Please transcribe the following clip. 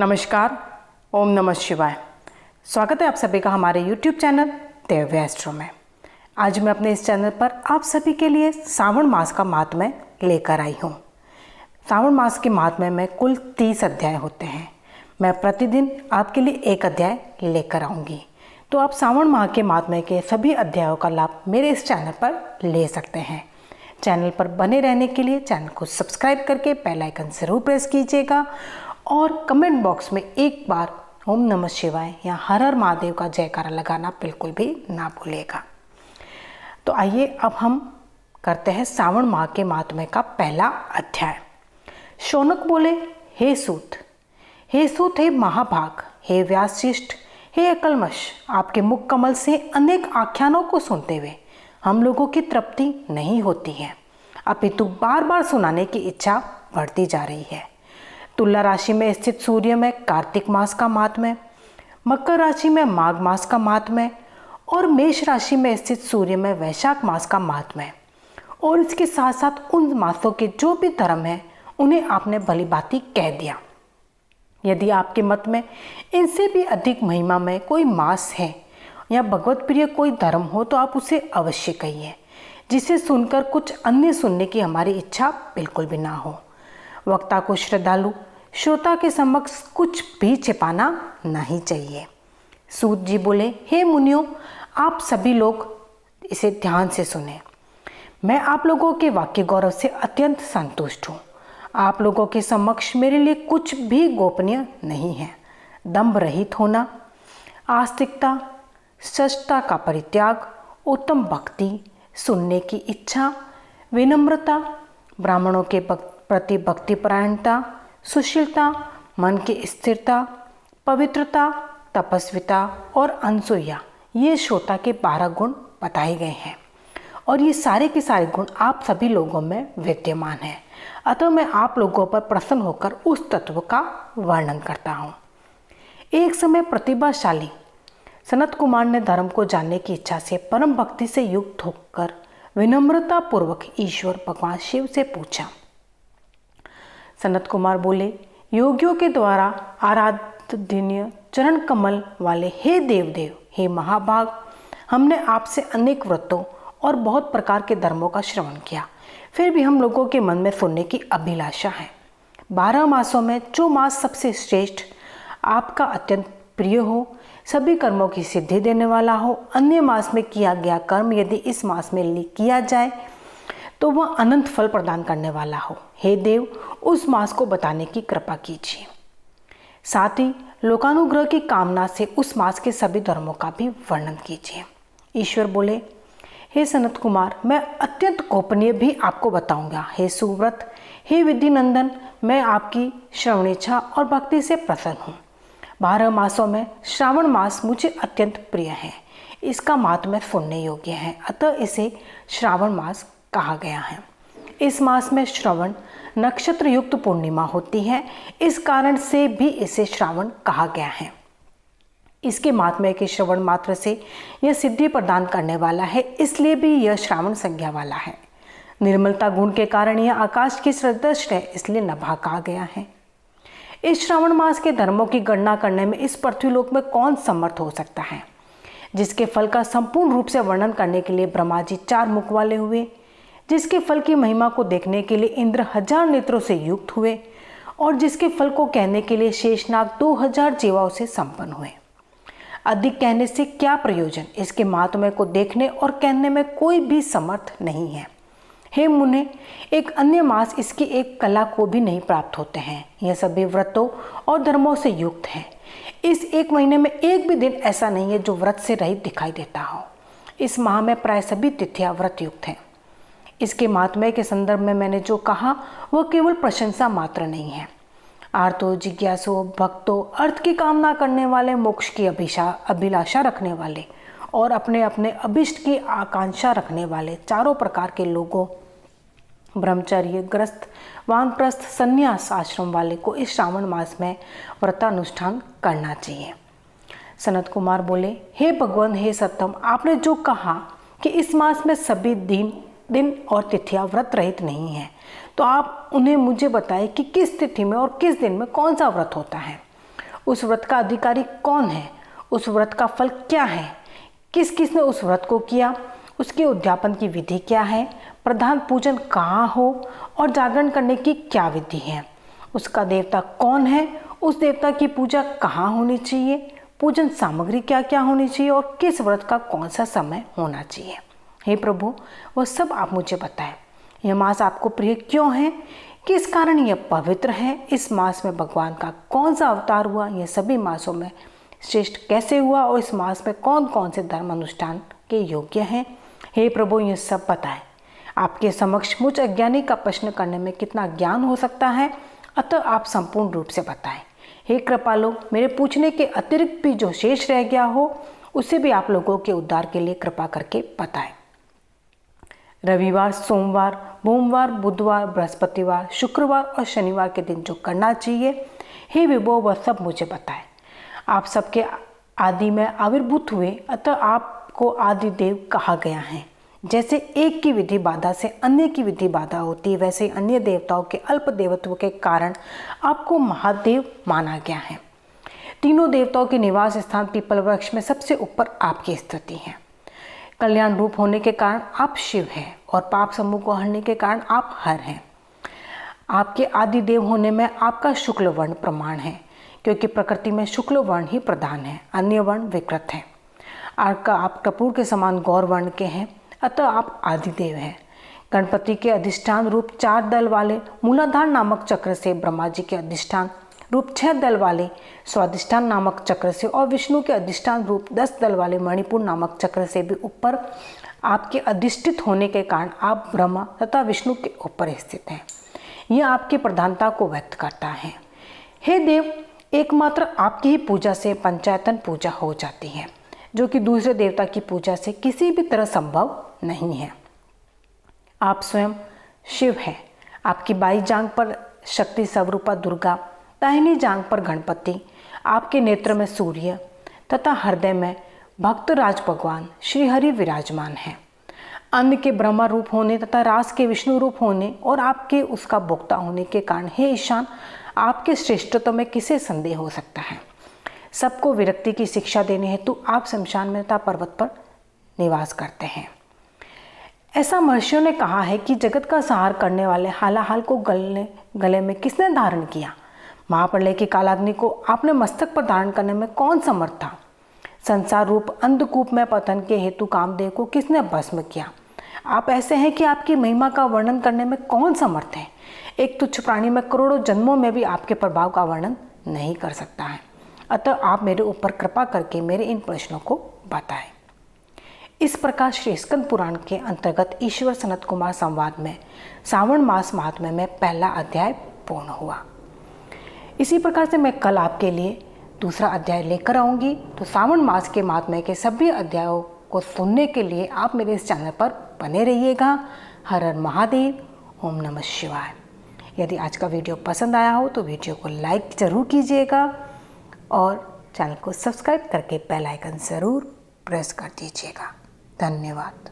नमस्कार, ओम नमः शिवाय। स्वागत है आप सभी का हमारे YouTube चैनल दिव्य एस्ट्रो में। आज मैं अपने इस चैनल पर आप सभी के लिए श्रावण मास का महात्म्य लेकर आई हूँ। श्रावण मास के महात्म्य में कुल 30 अध्याय होते हैं। मैं प्रतिदिन आपके लिए एक अध्याय लेकर आऊँगी, तो आप श्रावण माह के महात्म्य के सभी अध्यायों का लाभ मेरे इस चैनल पर ले सकते हैं। चैनल पर बने रहने के लिए चैनल को सब्सक्राइब करके बेल आइकन जरूर प्रेस कीजिएगा और कमेंट बॉक्स में एक बार ओम नमः शिवाय या हर हर महादेव का जयकारा लगाना बिल्कुल भी ना भूलिएगा। तो आइए अब हम करते हैं श्रावण माह के महात्म्य का पहला अध्याय। शौनक बोले, हे सूत, हे महाभाग, हे व्यासशिष्ट, हे अकलमश, आपके मुख कमल से अनेक आख्यानों को सुनते हुए हम लोगों की तृप्ति नहीं होती है, अपितु बार बार सुनाने की इच्छा बढ़ती जा रही है। तुला राशि में स्थित सूर्य में कार्तिक मास का महात्म्य, मकर राशि में माघ मास का महात्म्य और मेष राशि में स्थित सूर्य में वैशाख मास का महात्म्य, और इसके साथ साथ उन मासों के जो भी धर्म हैं उन्हें आपने भली भांति कह दिया। यदि आपके मत में इनसे भी अधिक महिमा में कोई मास है या भगवत प्रिय कोई धर्म हो तो आप उसे अवश्य कहिए, जिसे सुनकर कुछ अन्य सुनने की हमारी इच्छा बिल्कुल भी ना हो। वक्ता को श्रद्धालु श्रोता के समक्ष कुछ भी छिपाना नहीं चाहिए। सूत जी बोले, हे मुनियों, आप सभी लोग इसे ध्यान से सुने। मैं आप लोगों के वाक्य गौरव से अत्यंत संतुष्ट हूँ। आप लोगों के समक्ष मेरे लिए कुछ भी गोपनीय नहीं है। दंभ रहित होना, आस्तिकता, सचता का परित्याग, उत्तम भक्ति, सुनने की इच्छा, विनम्रता, ब्राह्मणों के प्रति भक्तिपरायणता, सुशीलता, मन की स्थिरता, पवित्रता, तपस्विता और अनसूया, ये श्रोता के 12 गुण बताए गए हैं और ये सारे के सारे गुण आप सभी लोगों में विद्यमान हैं। अतः मैं आप लोगों पर प्रसन्न होकर उस तत्व का वर्णन करता हूँ। एक समय प्रतिभाशाली सनत कुमार ने धर्म को जानने की इच्छा से परम भक्ति से युक्त होकर विनम्रता पूर्वक ईश्वर भगवान शिव से पूछा। सनत कुमार बोले, योगियों के द्वारा आराधनीय चरण कमल वाले हे देवदेव, हे महाभाग, हमने आपसे अनेक व्रतों और बहुत प्रकार के धर्मों का श्रवण किया, फिर भी हम लोगों के मन में सुनने की अभिलाषा है। 12 मासों में जो मास सबसे श्रेष्ठ, आपका अत्यंत प्रिय हो, सभी कर्मों की सिद्धि देने वाला हो, अन्य मास में किया गया कर्म यदि इस मास में किया जाए तो वह अनंत फल प्रदान करने वाला हो। हे देव, उस मास को बताने की कृपा कीजिए। साथ ही लोकानुग्रह की कामना से उस मास के सभी धर्मों का भी वर्णन कीजिए। ईश्वर बोले, हे सनत कुमार, मैं अत्यंत गोपनीय भी आपको बताऊंगा। हे सुव्रत, हे विधि नंदन, मैं आपकी श्रवणेच्छा और भक्ति से प्रसन्न हूँ। 12 मासों में श्रावण मास मुझे अत्यंत प्रिय है। इसका महात्म्य सुनने योग्य है, अतः इसे श्रावण मास कहा गया है। इस मास में श्रवण नक्षत्र युक्त पूर्णिमा होती है, इस कारण से भी इसे श्रावण कहा गया है। इसके महात्म्य के श्रवण मात्र से यह सिद्धि प्रदान करने वाला है, इसलिए भी यह श्रावण संज्ञा वाला है। निर्मलता गुण के कारण यह आकाश की सदृश है, इसलिए नभा कहा गया है। इस श्रावण मास के धर्मों की गणना करने में इस पृथ्वीलोक में कौन समर्थ हो सकता है, जिसके फल का संपूर्ण रूप से वर्णन करने के लिए ब्रह्मा जी 4 मुख वाले हुए, जिसके फल की महिमा को देखने के लिए इंद्र 1000 नेत्रों से युक्त हुए और जिसके फल को कहने के लिए शेषनाग 2000 जीवाओं से संपन्न हुए। अधिक कहने से क्या प्रयोजन, इसके महात्म्य को देखने और कहने में कोई भी समर्थ नहीं है। हे मुने, एक अन्य मास इसकी एक कला को भी नहीं प्राप्त होते हैं। यह सभी व्रतों और धर्मों से युक्त हैं। इस एक महीने में एक भी दिन ऐसा नहीं है जो व्रत से रहित दिखाई देता हो। इस माह में प्राय सभी तिथियां व्रत युक्त हैं। इसके महात्म्य के संदर्भ में मैंने जो कहा वह केवल प्रशंसा मात्र नहीं है। आर्तो, जिज्ञासु, भक्तों, अर्थ की कामना करने वाले, मोक्ष की अभिलाषा रखने वाले और अपने अपने अभिष्ट की आकांक्षा रखने वाले चारों प्रकार के लोगों, ब्रह्मचर्य, ग्रस्त, वानप्रस्थ, संन्यास आश्रम वाले को इस श्रावण मास में व्रतानुष्ठान करना चाहिए। सनत कुमार बोले, हे भगवान, हे सत्यम, आपने जो कहा कि इस मास में सभी दिन और तिथियां व्रत रहित नहीं हैं, तो आप उन्हें मुझे बताएं कि किस तिथि में और किस दिन में कौन सा व्रत होता है। उस व्रत का अधिकारी कौन है, उस व्रत का फल क्या है, किस किस ने उस व्रत को किया, उसके उद्यापन की विधि क्या है, प्रधान पूजन कहाँ हो और जागरण करने की क्या विधि है, उसका देवता कौन है, उस देवता की पूजा कहाँ होनी चाहिए, पूजन सामग्री क्या क्या होनी चाहिए और किस व्रत का कौन सा समय होना चाहिए। हे प्रभु, वह सब आप मुझे बताएं। यह मास आपको प्रिय क्यों है, किस कारण यह पवित्र है, इस मास में भगवान का कौन सा अवतार हुआ, यह सभी मासों में श्रेष्ठ कैसे हुआ और इस मास में कौन कौन से धर्म अनुष्ठान के योग्य हैं। हे प्रभु, ये सब बताएं। आपके समक्ष मुझ अज्ञानी का प्रश्न करने में कितना ज्ञान हो सकता है, अतः आप संपूर्ण रूप से बताएं। हे कृपालु, मेरे पूछने के अतिरिक्त भी जो शेष रह गया हो उसे भी आप लोगों के उद्धार के लिए कृपा करके बताएं। रविवार, सोमवार, सोमवार, बुधवार, बृहस्पतिवार, शुक्रवार और शनिवार के दिन जो करना चाहिए, हे विभो, वह सब मुझे बताएं। आप सबके आदि में आविर्भूत हुए, अतः आपको आदि देव कहा गया है। जैसे एक की विधि बाधा से अन्य की विधि बाधा होती, वैसे अन्य देवताओं के अल्प देवत्व के कारण आपको महादेव माना गया है। तीनों देवताओं के निवास स्थान पीपल वृक्ष में सबसे ऊपर आपकी स्थिति है। कल्याण रूप होने के कारण आप शिव हैं और पाप समूह को हरने के कारण आप हर हैं। आपके आदि देव होने में आपका शुक्ल वर्ण प्रमाण है, क्योंकि प्रकृति में शुक्ल वर्ण ही प्रधान है, अन्य वर्ण विकृत है। आप कपूर के समान गौर वर्ण के हैं, अतः आप आदिदेव हैं। गणपति के अधिष्ठान रूप 4 दल वाले मूलाधार नामक चक्र से, ब्रह्मा जी के अधिष्ठान रूप 6 दल वाले स्वाधिष्ठान नामक चक्र से और विष्णु के अधिष्ठान रूप 10 दल वाले मणिपुर नामक चक्र से भी ऊपर आपके अधिष्ठित होने के कारण आप ब्रह्मा तथा विष्णु के ऊपर स्थित हैं। यह आपकी प्रधानता को व्यक्त करता है। हे देव, एकमात्र आपकी ही पूजा से पंचायतन पूजा हो जाती है, जो कि दूसरे देवता की पूजा से किसी भी तरह संभव नहीं है। आप स्वयं शिव हैं। आपकी बाई जांघ पर शक्ति स्वरूपा दुर्गा, दाहिनी जांघ पर गणपति, आपके नेत्र में सूर्य तथा हृदय में भक्तराज भगवान श्री हरि विराजमान है। अन्न के ब्रह्मा रूप होने तथा रास के विष्णु रूप होने और आपके उसका भोक्ता होने के कारण हे ईशान, आपके श्रेष्ठत्व में किसे संदेह हो सकता है। सबको विरक्ति की शिक्षा देने हेतु आप शमशान में तथा पर्वत पर निवास करते हैं। ऐसा महर्षियों ने कहा है कि जगत का संहार करने वाले हालाहाल को गले में किसने धारण किया। महाप्रलय की कालाग्नि को आपने मस्तक पर धारण करने में कौन समर्थ था। संसार रूप अंधकूप में पतन के हेतु कामदेव को किसने भस्म किया। आप ऐसे हैं कि आपकी महिमा का वर्णन करने में कौन समर्थ है। एक तुच्छ प्राणी में करोड़ों जन्मों में भी आपके प्रभाव का वर्णन नहीं कर सकता है। अतः आप मेरे ऊपर कृपा करके मेरे इन प्रश्नों को बताएं। इस प्रकार श्री स्कंद पुराण के अंतर्गत ईश्वर सनत कुमार संवाद में श्रावण मास महात्म्य में पहला अध्याय पूर्ण हुआ। इसी प्रकार से मैं कल आपके लिए दूसरा अध्याय लेकर आऊँगी। तो श्रावण मास के महात्म्य के सभी अध्यायों को सुनने के लिए आप मेरे इस चैनल पर बने रहिएगा। हर हर महादेव, ओम नमः शिवाय। यदि आज का वीडियो पसंद आया हो तो वीडियो को लाइक ज़रूर कीजिएगा और चैनल को सब्सक्राइब करके बेल आइकन ज़रूर प्रेस कर दीजिएगा। धन्यवाद।